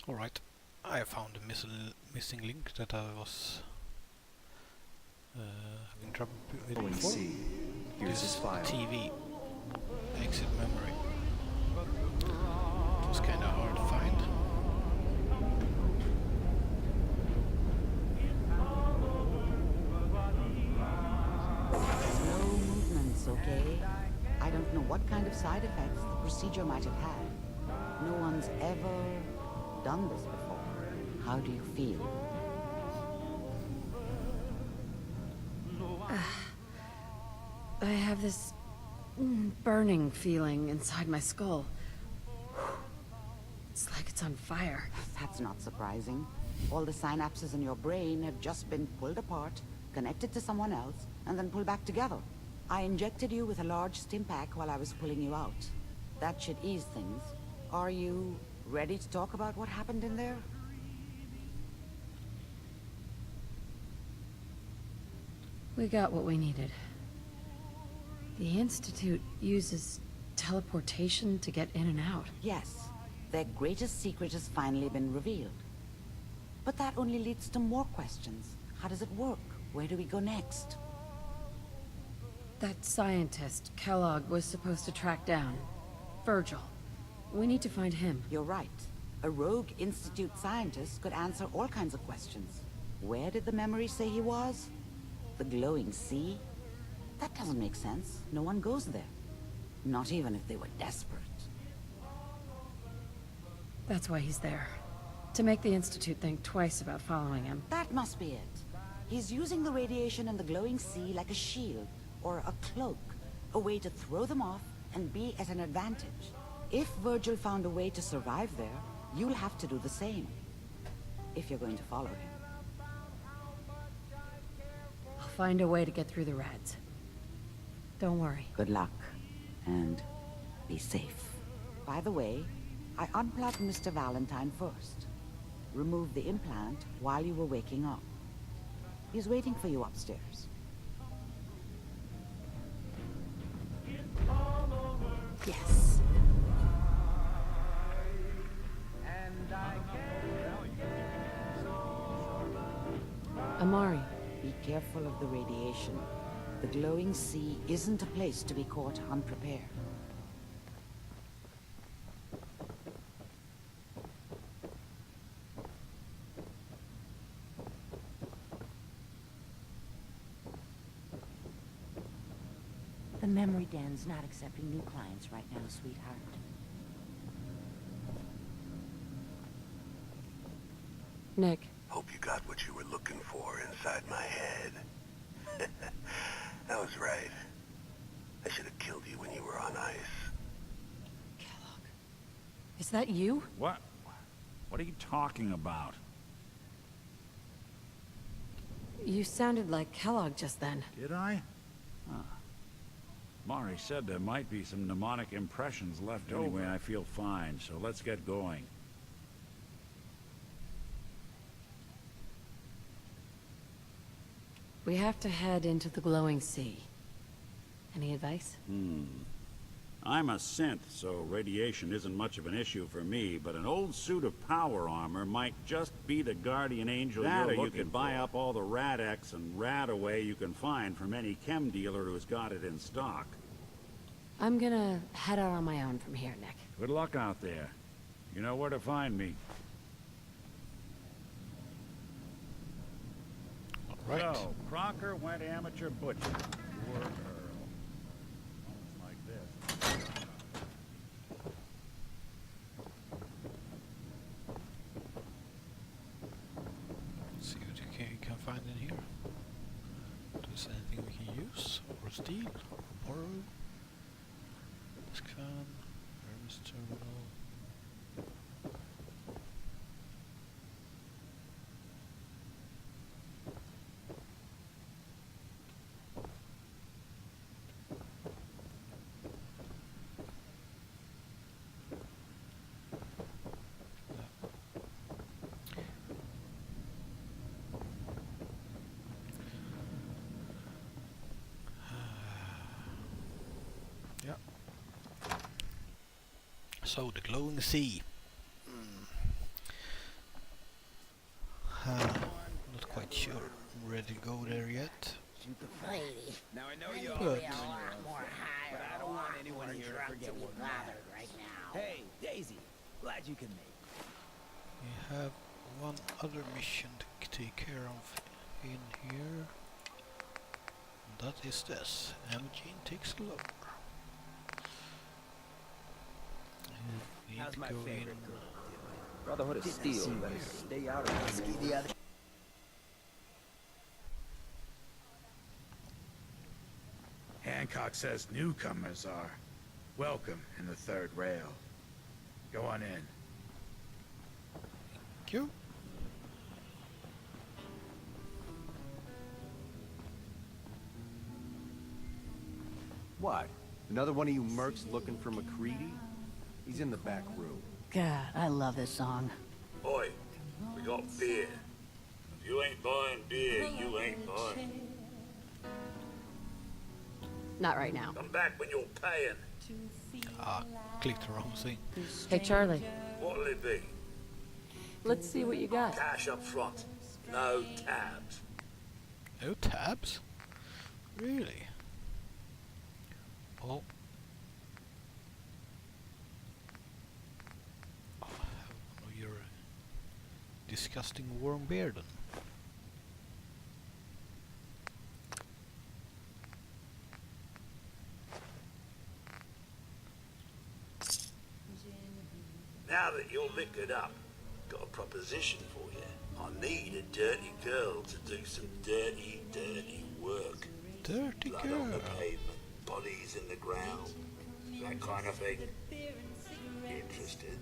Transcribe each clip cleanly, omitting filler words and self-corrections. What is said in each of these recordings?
Alright, I found a missing link that I was having trouble with Going before. C. Here's his file. TV exit memory. It was kinda hard to find. Slow movements, okay? I don't know what kind of side effects the procedure might have had. No one's ever done this before. How do you feel? I have this burning feeling inside my skull. It's like it's on fire. That's not surprising. All the synapses in your brain have just been pulled apart, connected to someone else, and then pulled back together. I injected you with a large stim pack while I was pulling you out. That should ease things. Are you ready to talk about what happened in there? We got what we needed. The Institute uses teleportation to get in and out. Yes, their greatest secret has finally been revealed. But that only leads to more questions. How does it work? Where do we go next? That scientist, Kellogg, was supposed to track down. Virgil. We need to find him. You're right. A rogue Institute scientist could answer all kinds of questions. Where did the memory say he was? The glowing sea? That doesn't make sense. No one goes there. Not even if they were desperate. That's why he's there. To make the Institute think twice about following him. That must be it. He's using the radiation in the glowing sea like a shield, or a cloak. A way to throw them off and be at an advantage. If Virgil found a way to survive there, you'll have to do the same. If you're going to follow him. I'll find a way to get through the rats. Don't worry. Good luck. And be safe. By the way, I unplugged Mr. Valentine first. Removed the implant while you were waking up. He's waiting for you upstairs. Yes. Amari. Be careful of the radiation. The glowing sea isn't a place to be caught unprepared. The memory den's not accepting new clients right now, sweetheart. Nick. Hope you got what you were looking for inside my head. I was right. I should have killed you when you were on ice. Kellogg. Is that you? What? What are you talking about? You sounded like Kellogg just then. Did I? Huh. Mari said there might be some mnemonic impressions left over. Anyway, I feel fine, so let's get going. We have to head into the glowing sea. Any advice? I'm a synth, so radiation isn't much of an issue for me, but an old suit of power armor might just be the guardian angel you're looking for. You could buy up all the Rad-X and Rad-Away you can find from any chem dealer who's got it in stock. I'm gonna head out on my own from here, Nick. Good luck out there. You know where to find me. Right. So, Crocker went amateur butcher. Poor Earl. Moments like this. Let's see what you can find in here. If there's anything we can use, or steal, or borrow. Disk fan, Hermes terminal. So, the glowing sea. Not quite sure I'm ready to go there yet. Lady, Now I know you all Good. are doing your own more thing, high but I don't want anyone here to forget to be what bothered matters. right now. Hey, Daisy, glad you can make it. We have one other mission to take care of in here. That is this. Emogene takes a look. We need How's to my go favorite in. girl doing? Brotherhood of Steel, better stay out of it. Hancock says newcomers are welcome in the third rail. Go on in. Thank you. What? Another one of you mercs looking for McCready? He's in the back room. God, I love this song. Oi, we got beer. If you ain't buying beer, you ain't buying. Not right now. Come back when you're paying. Ah, clicked the wrong thing. Hey, Charlie. What'll it be? Let's see what you got. Cash up front. No tabs. No tabs? Really? Oh. Oh, you're a disgusting warm beard then. Now that you're liquored up, got a proposition for you. I need a dirty girl to do some dirty, dirty work. Dirty Blood girl. on the pavement, bodies in the ground, that kind of thing. Interested?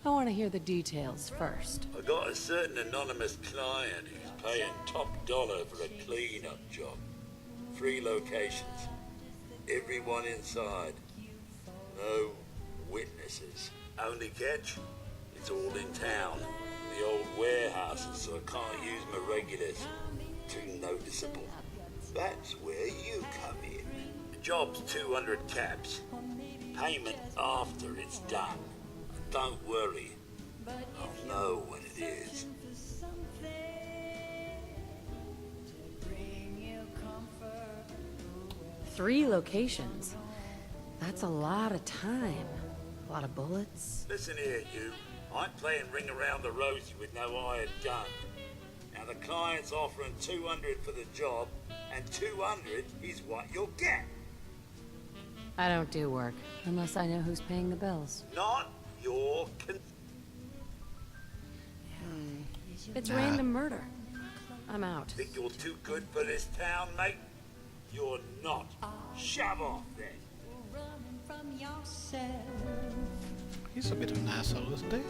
I want to hear the details first. I got a certain anonymous client who's paying top dollar for a clean-up job. 3 locations. Everyone inside. No witnesses. Only catch? It's all in town. The old warehouses, so I can't use my regulars. Too noticeable. That's where you come in. The job's 200 caps. Payment after it's done. And don't worry. I'll know when it is. Three locations. That's a lot of time. A lot of bullets. Listen here, you. I'm playing ring around the rosy with no hired gun. Now the client's offering 200 for the job, and 200 is what you'll get. I don't do work unless I know who's paying the bills. Not your It's Nah. random murder. I'm out. Think you're too good for this town, mate? You're not. Shove off then. He's a bit of an asshole, isn't he?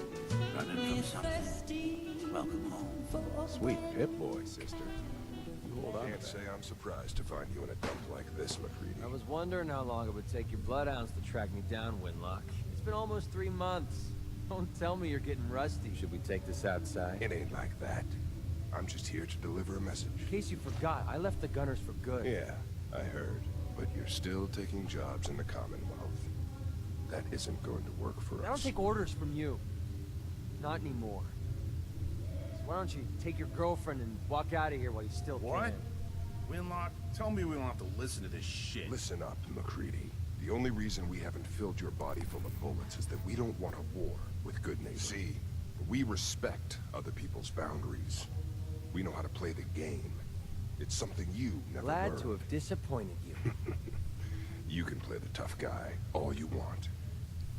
Running from something. Welcome home. Sweet Pip-Boy, sister. You hold on Can't say I'm surprised to find you in a dump like this, McCready. I was wondering how long it would take your bloodhounds to track me down, Winlock. It's been almost 3 months. Don't tell me you're getting rusty. Should we take this outside? It ain't like that. I'm just here to deliver a message. In case you forgot, I left the Gunners for good. Yeah, I heard. But you're still taking jobs in the Commonwealth. That isn't going to work for us. I don't take orders from you. Not anymore. So why don't you take your girlfriend and walk out of here while you still What? can? Winlock, tell me we don't have to listen to this shit. Listen up, McCready. The only reason we haven't filled your body full of bullets is that we don't want a war with good neighbors. See, we respect other people's boundaries. We know how to play the game. It's something you never Glad learned. to have disappointed you. You can play the tough guy all you want.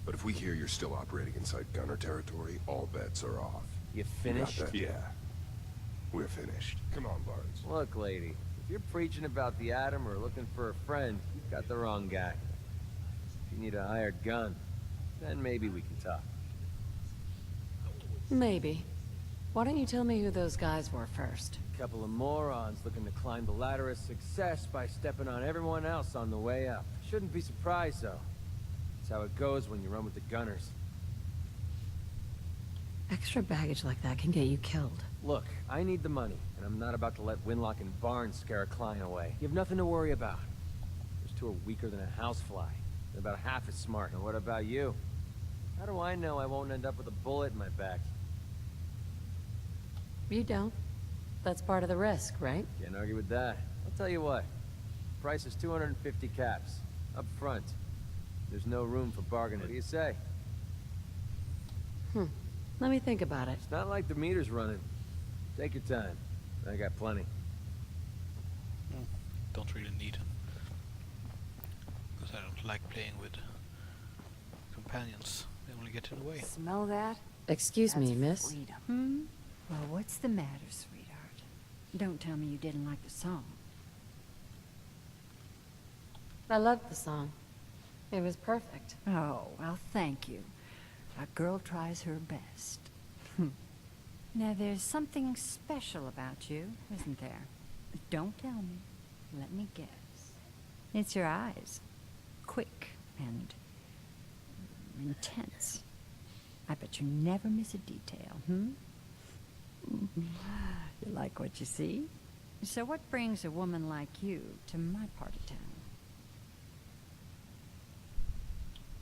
But if we hear you're still operating inside Gunner territory, all bets are off. You You got finished? that? Yeah. We're finished. Come on, Barnes. Look, lady, if you're preaching about the atom or looking for a friend, you've got the wrong guy. If you need a hired gun, then maybe we can talk. Maybe. Why don't you tell me who those guys were first? A couple of morons looking to climb the ladder of success by stepping on everyone else on the way up. Shouldn't be surprised, though. That's how it goes when you run with the Gunners. Extra baggage like that can get you killed. Look, I need the money, and I'm not about to let Winlock and Barnes scare a client away. You have nothing to worry about. Those two are weaker than a housefly, and about half as smart. And what about you? How do I know I won't end up with a bullet in my back? You don't. That's part of the risk, right? Can't argue with that. I'll tell you what. Price is 250 caps. Up front. There's no room for bargaining. What do you say? Let me think about it. It's not like the meter's running. Take your time. I got plenty. Don't really need him. Because I don't like playing with companions. They only get in the way. Smell that? Excuse me, miss. Freedom. Well, what's the matter, sweetheart? Don't tell me you didn't like the song. I loved the song. It was perfect. Oh, well, thank you. A girl tries her best. Now, there's something special about you, isn't there? Don't tell me. Let me guess. It's your eyes. Quick and intense. I bet you never miss a detail, You like what you see? So what brings a woman like you to my part of town?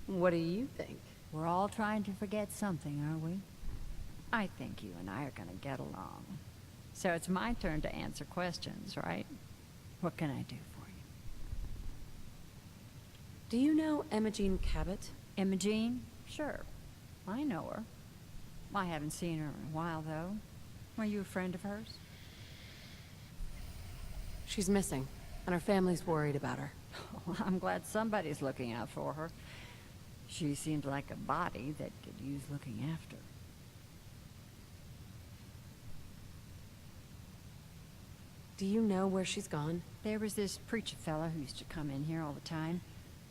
What do you think? We're all trying to forget something, are we? I think you and I are gonna get along. So it's my turn to answer questions, right? What can I do for you? Do you know Imogene Cabot? Imogene? Sure. I know her. I haven't seen her in a while, though. Were you a friend of hers? She's missing, and her family's worried about her. Well, I'm glad somebody's looking out for her. She seemed like a body that could use looking after. Do you know where she's gone? There was this preacher fella who used to come in here all the time.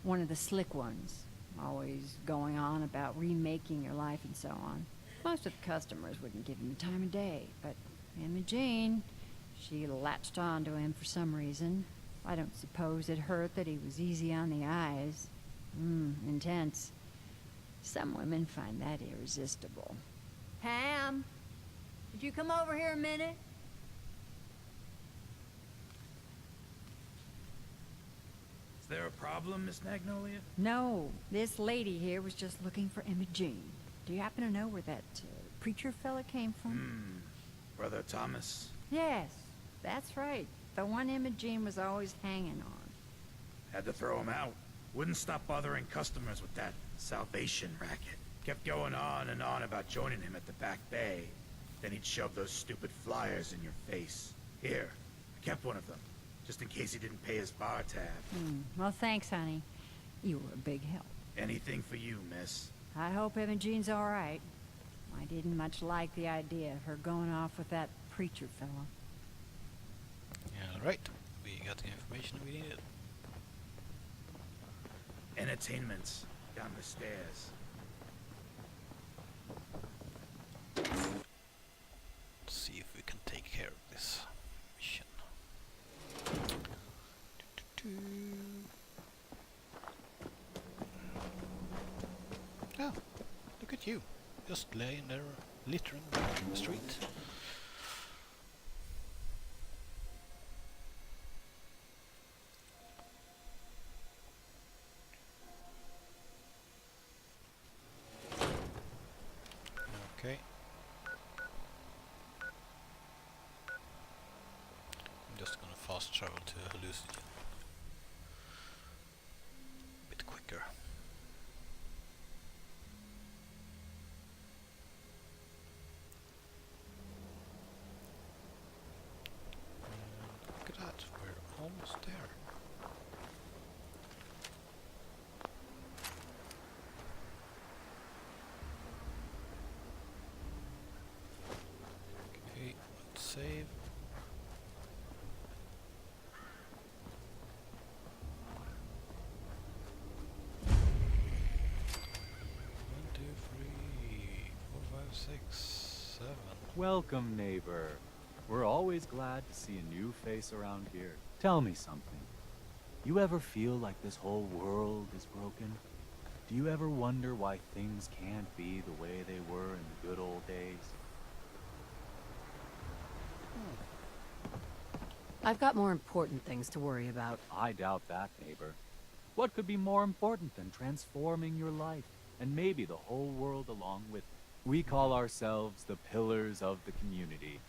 One of the slick ones. Always going on about remaking your life and so on. Most of the customers wouldn't give him the time of day, but Imogene, she latched on to him for some reason. I don't suppose it hurt that he was easy on the eyes. Intense. Some women find that irresistible. Pam, did you come over here a minute? Is there a problem, Miss Magnolia? No, this lady here was just looking for Imogene. Do you happen to know where that preacher fella came from? Brother Thomas? Yes, that's right. The one Imogene was always hanging on. Had to throw him out. Wouldn't stop bothering customers with that salvation racket. Kept going on and on about joining him at the back bay. Then he'd shove those stupid flyers in your face. Here, I kept one of them, just in case he didn't pay his bar tab. Well, thanks, honey. You were a big help. Anything for you, miss. I hope Imogene's all right. I didn't much like the idea of her going off with that preacher fella. Yeah, right. We got the information we needed. Entertainment down the stairs. Let's see if we can take care of this mission. Oh, look at you. Just laying there, littering the street. Okay. I'm just gonna fast travel to Hallucinogen. A bit quicker. Look at that, we're almost there. Okay, let's save. One, two, three, four, five, six, 7. Welcome, neighbor. We're always glad to see a new face around here. Tell me something. You ever feel like this whole world is broken? Do you ever wonder why things can't be the way they were in the good old days? I've got more important things to worry about. I doubt that, neighbor. What could be more important than transforming your life, and maybe the whole world along with it? We call ourselves the pillars of the community,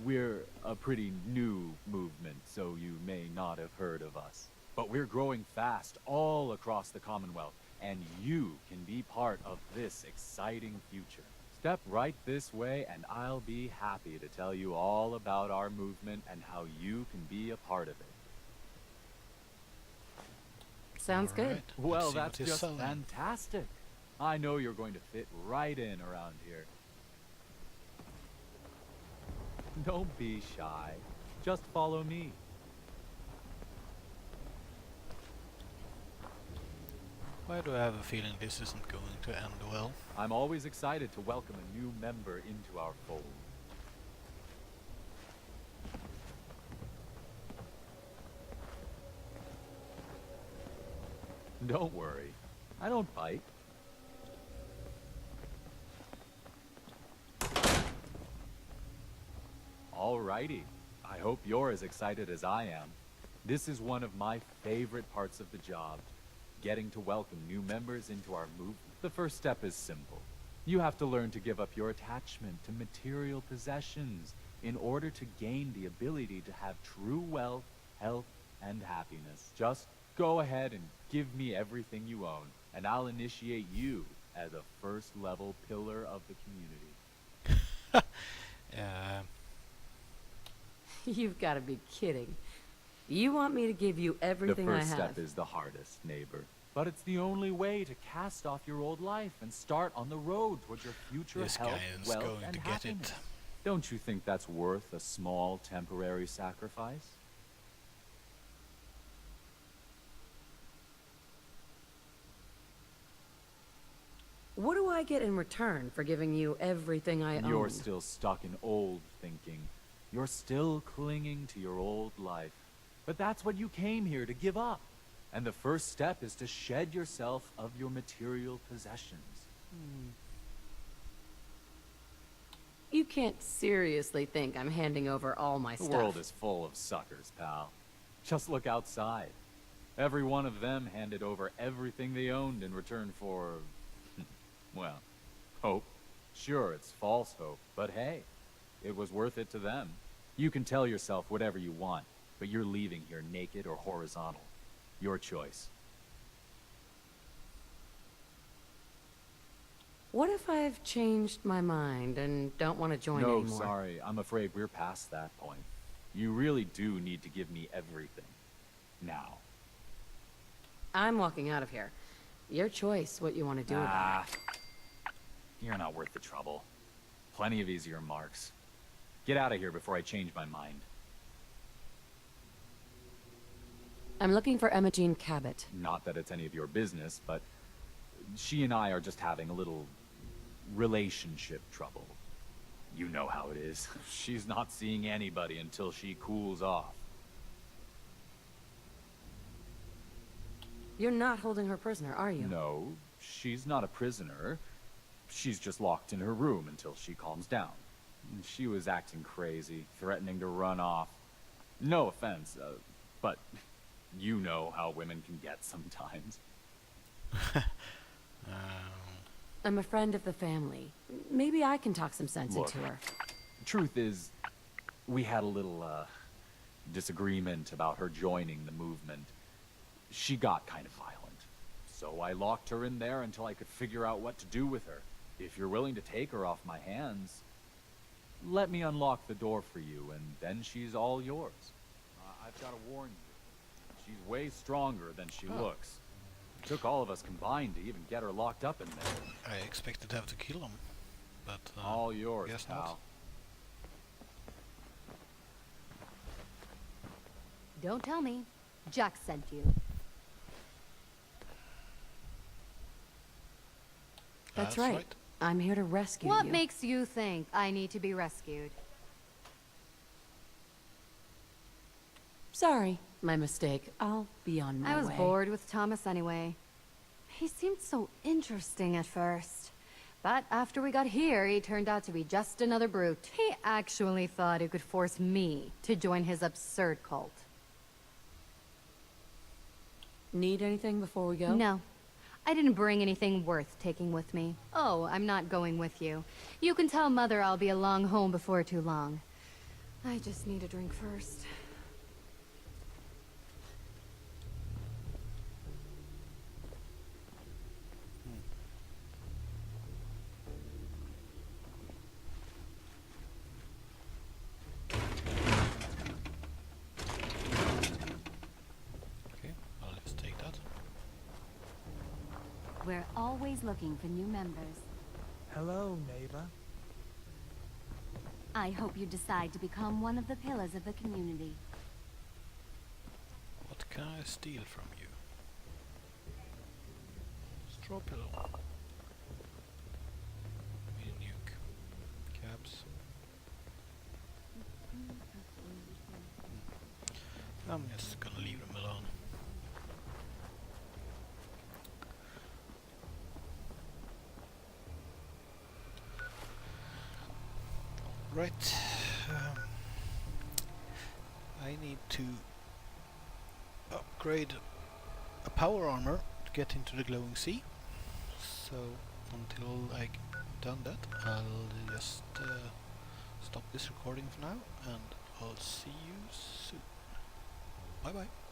we're a pretty new movement, so you may not have heard of us. But we're growing fast all across the Commonwealth, and you can be part of this exciting future. Step right this way, and I'll be happy to tell you all about our movement and how you can be a part of it. Sounds good. Alright, let's Well, see what that's he's just selling. fantastic. I know you're going to fit right in around here. Don't be shy. Just follow me. Why do I have a feeling this isn't going to end well? I'm always excited to welcome a new member into our fold. Don't worry. I don't bite. Alrighty. I hope you're as excited as I am. This is one of my favorite parts of the job. Getting to welcome new members into our movement. The first step is simple. You have to learn to give up your attachment to material possessions in order to gain the ability to have true wealth, health, and happiness. Just go ahead and give me everything you own, and I'll initiate you as a first-level pillar of the community. You've got to be kidding. You want me to give you everything I have? The first step is the hardest, neighbor. But it's the only way to cast off your old life and start on the road towards your future This health, guy is wealth, going and to get happiness. it. Don't you think that's worth a small temporary sacrifice? What do I get in return for giving you everything I own? You're still stuck in old thinking. You're still clinging to your old life. But that's what you came here to give up. And the first step is to shed yourself of your material possessions. You can't seriously think I'm handing over all my The stuff. world is full of suckers, pal. Just look outside. Every one of them handed over everything they owned in return for, well, hope. Sure, it's false hope, but hey, it was worth it to them. You can tell yourself whatever you want, but you're leaving here naked or horizontal. Your choice. What if I've changed my mind and don't want to join No, anymore? sorry. I'm afraid we're past that point. You really do need to give me everything. Now. I'm walking out of here. Your choice what you want to do about it. You're not worth the trouble. Plenty of easier marks. Get out of here before I change my mind. I'm looking for Emma Jean Cabot. Not that it's any of your business, but she and I are just having a little relationship trouble. You know how it is. She's not seeing anybody until she cools off. You're not holding her prisoner, are you? No, she's not a prisoner. She's just locked in her room until she calms down. She was acting crazy, threatening to run off. No offense, but you know how women can get sometimes. I'm a friend of the family. Maybe I can talk some sense Look, into her. Truth is, we had a little, disagreement about her joining the movement. She got kind of violent. So I locked her in there until I could figure out what to do with her. If you're willing to take her off my hands, let me unlock the door for you, and then she's all yours. I've got to warn you. She's way stronger than she looks. It took all of us combined to even get her locked up in there. I expected to have to kill him, but all yours, guess pal. not. Don't tell me. Jack sent you. That's right. I'm here to rescue What you. makes you think I need to be rescued? Sorry, my mistake. I'll be on my way. I was bored with Thomas anyway. He seemed so interesting at first. But after we got here, he turned out to be just another brute. He actually thought he could force me to join his absurd cult. Need anything before we go? No. I didn't bring anything worth taking with me. Oh, I'm not going with you. You can tell Mother I'll be along home before too long. I just need a drink first. Okay, well, let's take that. We're always looking for new members. Hello, neighbor. I hope you decide to become one of the pillars of the community. What can I steal from you? Straw pillow. Mini nuke. Caps. I'm just gonna leave them alone. Right. I need to upgrade a power armor to get into the glowing sea. So until I've done that, I'll just stop this recording for now, and I'll see you soon. Bye bye.